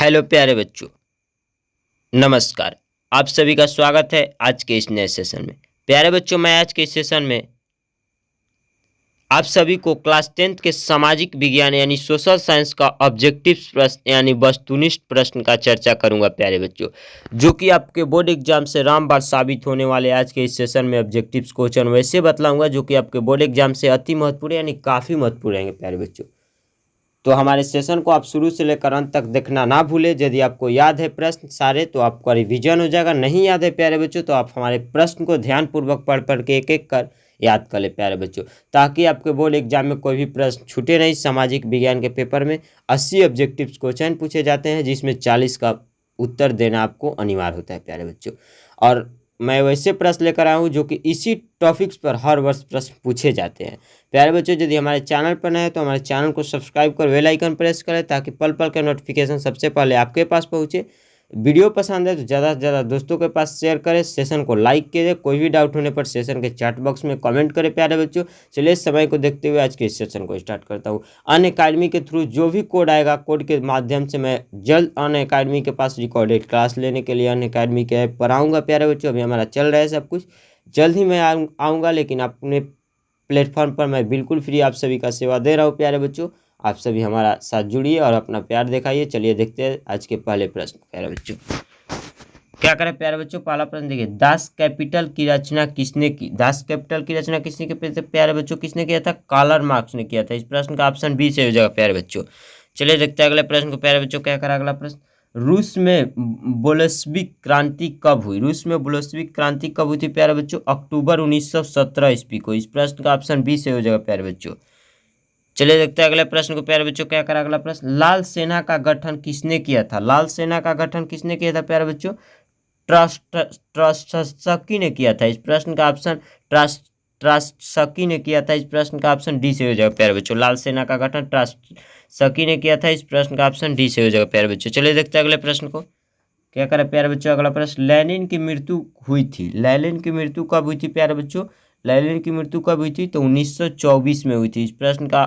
Hello प्यारे बच्चों, नमस्कार। आप सभी का स्वागत है आज के इस नए सेशन में। प्यारे बच्चों, मैं आज के इस सेशन में आप सभी को क्लास 10th के सामाजिक विज्ञान यानी सोशल साइंस का ऑब्जेक्टिव्स प्रश्न यानी वस्तुनिष्ठ प्रश्न का चर्चा करूंगा प्यारे बच्चों, जो कि आपके बोर्ड एग्जाम से रामबाण साबित होने वाले आज के इस सेशन में ऑब्जेक्टिव्स क्वेश्चन वैसे बतलाऊंगा जो कि आपके बोर्ड एग्जाम से अति महत्वपूर्ण यानी काफ़ी महत्वपूर्ण रहेंगे प्यारे बच्चों। तो हमारे सेशन को आप शुरू से लेकर अंत तक देखना ना भूलें। यदि आपको याद है प्रश्न सारे तो आपका रिवीजन हो जाएगा, नहीं याद है प्यारे बच्चों तो आप हमारे प्रश्न को ध्यानपूर्वक पढ़ पढ़ के एक एक कर याद कर ले प्यारे बच्चों, ताकि आपके बोर्ड एग्जाम में कोई भी प्रश्न छूटे नहीं। सामाजिक विज्ञान के पेपर में 80 ऑब्जेक्टिव्स क्वेश्चन पूछे जाते हैं, जिसमें 40 का उत्तर देना आपको अनिवार्य होता है प्यारे बच्चों। और मैं वैसे प्रश्न लेकर आया हूँ जो कि इसी टॉपिक्स पर हर वर्ष प्रश्न पूछे जाते हैं प्यारे बच्चों। यदि हमारे चैनल पर नए हैं तो हमारे चैनल को सब्सक्राइब कर बेल आइकन प्रेस करें, ताकि पल पल के नोटिफिकेशन सबसे पहले आपके पास पहुँचे। वीडियो पसंद है तो ज़्यादा से ज़्यादा दोस्तों के पास शेयर करें, सेशन को लाइक कीजिए। कोई भी डाउट होने पर सेशन के चैट बॉक्स में कमेंट करें प्यारे बच्चों। चलिए समय को देखते हुए आज के इस सेशन को स्टार्ट करता हूँ। अनअकैडमी के थ्रू जो भी कोड आएगा, कोड के माध्यम से मैं जल्द अनअकैडमी के पास रिकॉर्डेड क्लास लेने के लिए अनअकैडमी के ऐप पर आऊँगा प्यारे बच्चों। अभी हमारा चल रहा है सब कुछ, जल्द ही मैं आऊँगा, लेकिन अपने प्लेटफॉर्म पर मैं बिल्कुल फ्री आप सभी का सेवा दे रहा हूँ प्यारे बच्चों। आप सभी हमारा साथ जुड़िए और अपना प्यार दिखाइए। चलिए देखते हैं आज के पहले प्रश्न प्यारे बच्चों। क्या करें प्यारे बच्चों, पहला प्रश्न देखिए, दास कैपिटल की रचना किसने की? दास कैपिटल की रचना किसने की प्यारे बच्चों? किसने किया था? कार्ल मार्क्स ने किया था। इस प्रश्न का ऑप्शन बी से हो जाएगा प्यारे बच्चों। चलिए देखते हैं अगले प्रश्न को प्यारे बच्चों। क्या करा अगला प्रश्न, रूस में बोल्शेविक क्रांति कब हुई? रूस में बोल्शेविक क्रांति कब हुई थी प्यारे बच्चों? अक्टूबर 1917 ईस्वी को। इस प्रश्न का ऑप्शन बी से हो जाएगा प्यारे बच्चों। चलिए देखते हैं अगले प्रश्न को प्यारे बच्चों। क्या करा अगला प्रश्न, लाल सेना का गठन किसने किया था? लाल सेना का गठन किसने किया था प्यारे बच्चों? ट्रॉट्स्की ने किया था। इस प्रश्न का ऑप्शन ट्रॉट्स्की ने किया था। इस प्रश्न का ऑप्शन डी से हो जाएगा प्यारे बच्चों। लाल सेना का गठन ट्रॉट्स्की ने किया था। इस प्रश्न का ऑप्शन डी से हो जाएगा प्यारे बच्चों। चलिए देखते हैं अगले प्रश्न को। क्या करें प्यारे बच्चों अगला प्रश्न, लेनिन की मृत्यु हुई थी? लेनिन की मृत्यु कब हुई थी प्यारे बच्चों? लेनिन की मृत्यु कब हुई थी? तो 1924 में हुई थी। इस प्रश्न का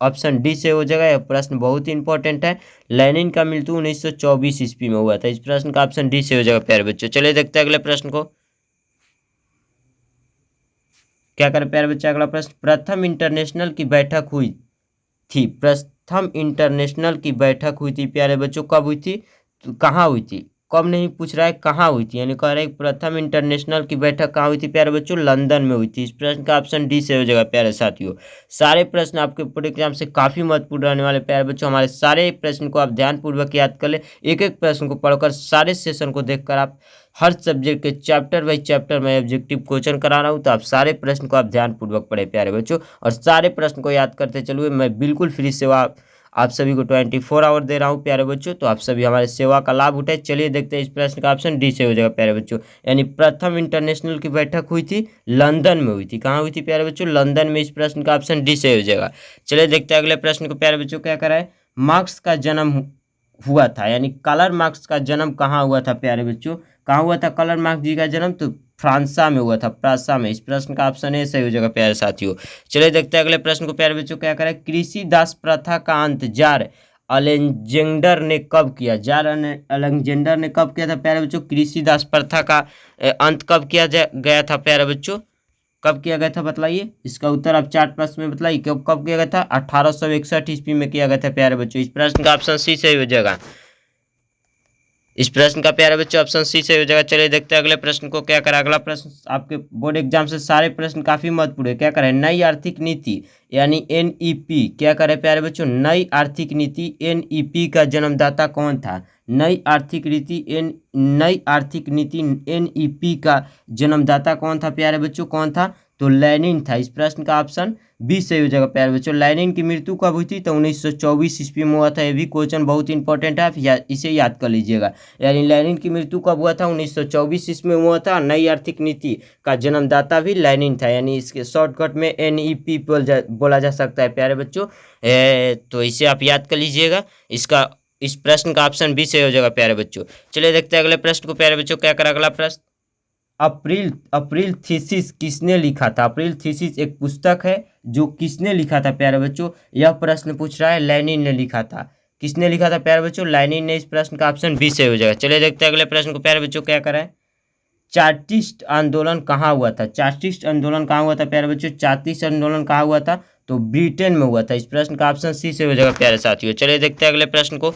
ऑप्शन डी से हो जाएगा। यह प्रश्न बहुत ही इंपॉर्टेंट है। लेनिन का मृत्यु 1924 ईस्वी में हुआ था। इस प्रश्न का ऑप्शन डी से हो जाएगा प्यारे बच्चों। चलिए देखते हैं अगले प्रश्न को। क्या करें प्यारे बच्चे अगला प्रश्न, प्रथम इंटरनेशनल की बैठक हुई थी? प्रथम इंटरनेशनल की बैठक हुई थी प्यारे बच्चों, कब हुई थी? तो कहाँ हुई थी? कब नहीं पूछ रहा है, कहाँ हुई थी, यानी कह रहे हैं प्रथम इंटरनेशनल की बैठक कहाँ हुई थी प्यारे बच्चों? लंदन में हुई थी। इस प्रश्न का ऑप्शन डी से हो जाएगा प्यारे साथियों। सारे प्रश्न आपके पूरे एग्जाम से काफ़ी महत्वपूर्ण रहने वाले प्यारे बच्चों। हमारे सारे प्रश्न को आप ध्यानपूर्वक याद कर ले, एक एक प्रश्न को पढ़कर सारे सेशन को देखकर आप हर सब्जेक्ट के चैप्टर बाई चैप्टर में ऑब्जेक्टिव क्वेश्चन करा रहा हूँ, तो आप सारे प्रश्न को आप ध्यानपूर्वक पढ़े प्यारे बच्चों, और सारे प्रश्न को याद करते चलिए। मैं बिल्कुल फ्री सेवा आप सभी को 24 आवर दे रहा हूँ प्यारे बच्चों, तो आप सभी हमारे सेवा का लाभ उठाए। चलिए देखते हैं, इस प्रश्न का ऑप्शन डी से हो जाएगा प्यारे बच्चों। यानी प्रथम इंटरनेशनल की बैठक हुई थी लंदन में हुई थी। कहाँ हुई थी प्यारे बच्चों? लंदन में। इस प्रश्न का ऑप्शन डी से हो जाएगा। चलिए देखते हैं अगले प्रश्न को प्यारे बच्चों। क्या करा है, मार्क्स का जन्म हुआ था, यानी कार्ल मार्क्स का जन्म कहाँ हुआ था प्यारे बच्चों? कहाँ हुआ था कार्ल मार्क्स जी का जन्म? तो फ्रांसा में हुआ था, प्रासा में। इस प्रश्न का ऑप्शन ए सही हो जाएगा प्यारे साथियों। चलिए देखते हैं अगले प्रश्न को प्यारे बच्चों। क्या करें, कृषि दास प्रथा का अंत जार अलेक्जेंडर ने कब किया? जार अलेक्जेंडर ने कब किया था प्यारे बच्चों? कृषि दास प्रथा का अंत कब किया गया था प्यारे बच्चों? कब किया गया था बताइए? इसका उत्तर आप चार्ट प्रश्न में बताइए। कब किया गया था? 1861 ईस्वी में किया गया था प्यारे बच्चों। इस प्रश्न का ऑप्शन सी सही हो जाएगा। इस प्रश्न का प्यारे बच्चों ऑप्शन सी से हो जाएगा। चलिए देखते हैं अगले प्रश्न को। क्या करें अगला प्रश्न, आपके बोर्ड एग्जाम से सारे प्रश्न काफी महत्वपूर्ण है। क्या करें, नई आर्थिक नीति यानी एनईपी। क्या करें प्यारे बच्चों, नई आर्थिक नीति एनईपी का जन्मदाता कौन था? नई आर्थिक नीति एनईपी का जन्मदाता कौन था प्यारे बच्चों? कौन था? तो लेनिन था। इस प्रश्न का ऑप्शन बी सही हो जाएगा प्यारे बच्चों। लेनिन की मृत्यु कब हुई थी? तो 1924 ईस्वी में हुआ था। ये भी क्वेश्चन बहुत इंपॉर्टेंट है, आप इसे याद कर लीजिएगा। यानी लेनिन की मृत्यु कब हुआ था? 1924 ईस्वी में हुआ था। नई आर्थिक नीति का जन्मदाता भी लेनिन था, यानी इसके शॉर्टकट में एनईपी बोला जा सकता है प्यारे बच्चों। तो इसे आप याद कर लीजिएगा। इस प्रश्न का ऑप्शन बी से हो जाएगा प्यारे बच्चों। चलिए देखते हैं अगले प्रश्न को प्यारे बच्चों। क्या करें अगला प्रश्न, अप्रैल थीसिस किसने लिखा था? अप्रैल थीसिस एक पुस्तक है जो किसने लिखा था प्यारे बच्चों? यह प्रश्न पूछ रहा है, लेनिन ने लिखा था। किसने लिखा था प्यारे बच्चों? लेनिन ने। इस प्रश्न का ऑप्शन बी सही हो जाएगा। चलिए देखते हैं अगले प्रश्न को प्यारे बच्चों, क्या करें। चार्टिस्ट आंदोलन कहाँ हुआ था? चार्टिस्ट आंदोलन कहाँ हुआ था प्यारे बच्चों? चार्टिस्ट आंदोलन कहाँ हुआ था? तो ब्रिटेन में हुआ था। इस प्रश्न का ऑप्शन सी से हो जाएगा प्यारे साथियों। चलिए देखते हैं अगले प्रश्न को,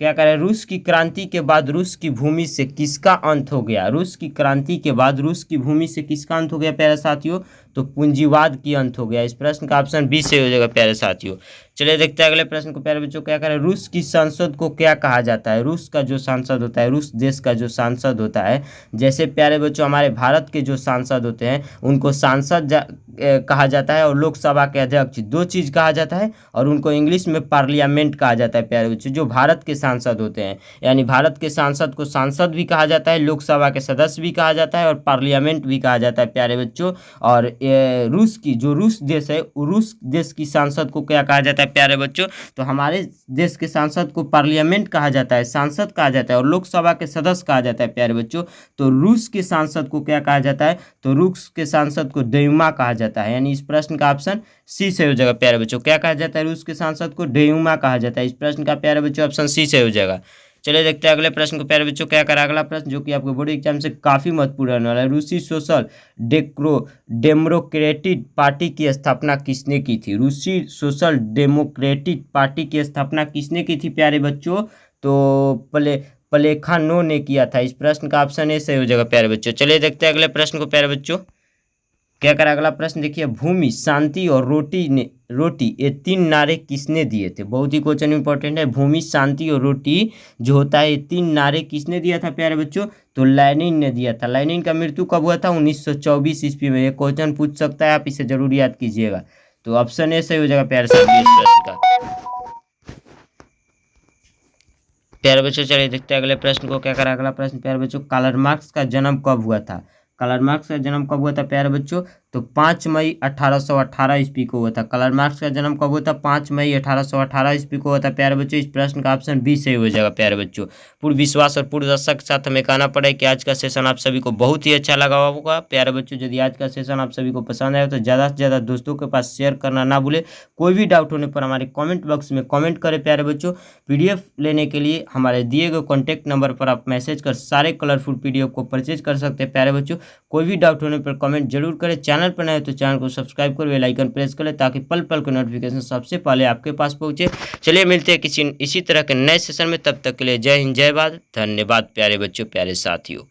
क्या करें। रूस की क्रांति के बाद रूस की भूमि से किसका अंत हो गया? रूस की क्रांति के बाद रूस की भूमि से किसका अंत हो गया प्यारे साथियों? तो पूंजीवाद की अंत हो गया। इस प्रश्न का ऑप्शन बी से हो जाएगा प्यारे साथियों। चलिए देखते हैं अगले प्रश्न को प्यारे बच्चों, क्या करें। रूस की संसद को क्या कहा जाता है? रूस का जो सांसद होता है, रूस देश का जो सांसद होता है, जैसे प्यारे बच्चों हमारे भारत के जो सांसद होते हैं उनको सांसद कहा जाता है, और लोकसभा के अध्यक्ष, दो चीज़ कहा जाता है, और उनको इंग्लिश में पार्लियामेंट कहा जाता है प्यारे बच्चों। जो भारत के सांसद होते हैं, यानी भारत के सांसद को सांसद भी कहा जाता है, लोकसभा के सदस्य भी कहा जाता है, और पार्लियामेंट भी कहा जाता है प्यारे बच्चों। और रूस की जो रूस देश है, रूस देश की सांसद को क्या कहा जाता है प्यारे बच्चों? तो हमारे देश के सांसद को पार्लियामेंट कहा जाता है, सांसद कहा जाता है, और लोकसभा के सदस्य कहा जाता है प्यारे बच्चों। तो रूस के सांसद को क्या कहा जाता है? तो रूस के सांसद को डयूमा कहा जाता है। यानी इस प्रश्न का ऑप्शन सी से हो जाएगा प्यारे बच्चों। क्या कहा जाता है? रूस के सांसद को डयूमा कहा जाता है। इस प्रश्न का प्यारे बच्चों ऑप्शन सी से हो जाएगा। चलिए देखते हैं अगले प्रश्न को प्यारे बच्चों, क्या करा अगला प्रश्न, जो कि आपके बोर्ड एग्जाम से काफी महत्वपूर्ण रहने वाला है। रूसी सोशल डेमोक्रेटिक पार्टी की स्थापना किसने की थी? रूसी सोशल डेमोक्रेटिक पार्टी की स्थापना किसने की थी प्यारे बच्चों? तो प्लेखानोव ने किया था। इस प्रश्न का ऑप्शन ए सही हो जाएगा प्यारे बच्चों। चलिए देखते हैं अगले प्रश्न को प्यारे बच्चों, क्या करा अगला प्रश्न देखिए। भूमि, शांति और रोटी ये तीन नारे किसने दिए थे? बहुत ही क्वेश्चन इंपॉर्टेंट है। भूमि, शांति और रोटी जो होता है, ये तीन नारे किसने दिया था प्यारे बच्चों? तो लेनिन ने दिया था। लेनिन का मृत्यु कब हुआ था? 1924 ईस्वी में। ये क्वेश्चन पूछ सकता है, आप इसे जरूर याद कीजिएगा। तो ऑप्शन ए सही हो जाएगा प्यारे साथियों इस प्रश्न का। प्यारे बच्चों चलिए देखते हैं अगले प्रश्न को, क्या करा अगला प्रश्न प्यारे बच्चों। कार्ल मार्क्स का जन्म कब हुआ था? कार्ल मार्क्स का जन्म कब हुआ था प्यारे बच्चों? तो 5 मई 1818 ईस्वी को हुआ था। कार्ल मार्क्स का जन्म कब हुआ था? 5 मई 1818 ईस्वी को हुआ था प्यारे बच्चों। इस प्रश्न का ऑप्शन बी सही हो जाएगा प्यारे बच्चों। पूर्ण विश्वास और पूर्ण आशा के साथ हमें कहना पड़े कि आज का सेशन आप सभी को बहुत ही अच्छा लगा होगा प्यारे बच्चों। यदि आज का सेशन आप सभी को पसंद आया तो ज़्यादा से ज़्यादा दोस्तों के पास शेयर करना ना भूले। कोई भी डाउट होने पर हमारे कॉमेंट बॉक्स में कॉमेंट करें प्यारे बच्चों। PDF लेने के लिए हमारे दिए गए कॉन्टैक्ट नंबर पर आप मैसेज कर सारे कलरफुल PDF को परचेज कर सकते हैं प्यारे बच्चों। कोई भी डाउट होने पर कमेंट जरूर करें। चैनल पर नए तो चैनल को सब्सक्राइब कर बेल आइकन प्रेस करें, ताकि पल पल के नोटिफिकेशन सबसे पहले आपके पास पहुंचे। चलिए मिलते हैं किसी इसी तरह के नए सेशन में, तब तक के लिए जय हिंद जय भारत, धन्यवाद प्यारे बच्चों प्यारे साथियों।